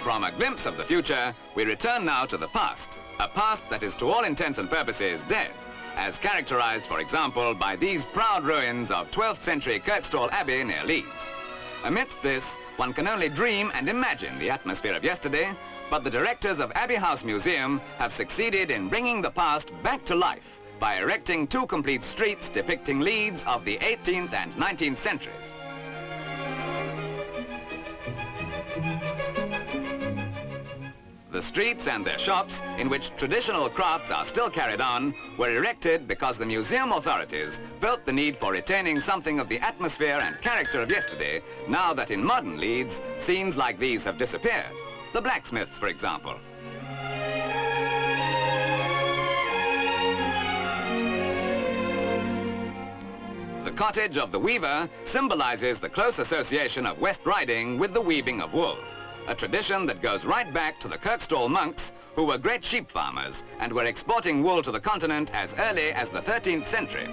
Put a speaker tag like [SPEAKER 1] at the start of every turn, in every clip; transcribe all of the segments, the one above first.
[SPEAKER 1] From a glimpse of the future, we return now to the past, a past that is to all intents and purposes dead, as characterized, for example, by these proud ruins of 12th century Kirkstall Abbey near Leeds. Amidst this, one can only dream and imagine the atmosphere of yesterday, but the directors of Abbey House Museum have succeeded in bringing the past back to life by erecting 2 complete streets depicting Leeds of the 18th and 19th centuries. The streets and their shops, in which traditional crafts are still carried on, were erected because the museum authorities felt the need for retaining something of the atmosphere and character of yesterday, now that in modern Leeds, scenes like these have disappeared. The blacksmiths, for example. The cottage of the weaver symbolizes the close association of West Riding with the weaving of wool, a tradition that goes right back to the Kirkstall monks, who were great sheep farmers and were exporting wool to the continent as early as the 13th century.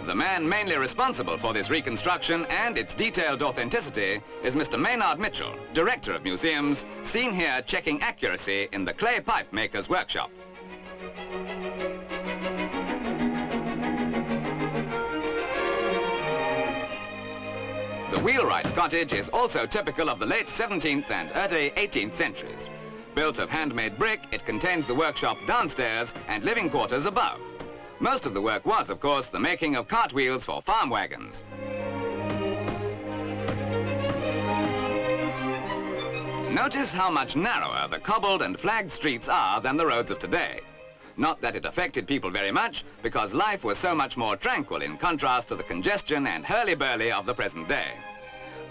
[SPEAKER 1] The man mainly responsible for this reconstruction and its detailed authenticity is Mr. Maynard Mitchell, Director of Museums, seen here checking accuracy in the clay pipe maker's workshop. The wheelwright's cottage is also typical of the late 17th and early 18th centuries. Built of handmade brick, it contains the workshop downstairs and living quarters above. Most of the work was, of course, the making of cartwheels for farm wagons. Notice how much narrower the cobbled and flagged streets are than the roads of today. Not that it affected people very much, because life was so much more tranquil in contrast to the congestion and hurly-burly of the present day.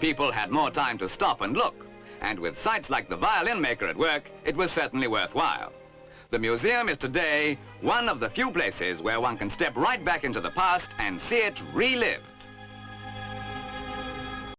[SPEAKER 1] People had more time to stop and look, and with sights like the violin maker at work, it was certainly worthwhile. The museum is today one of the few places where one can step right back into the past and see it relive.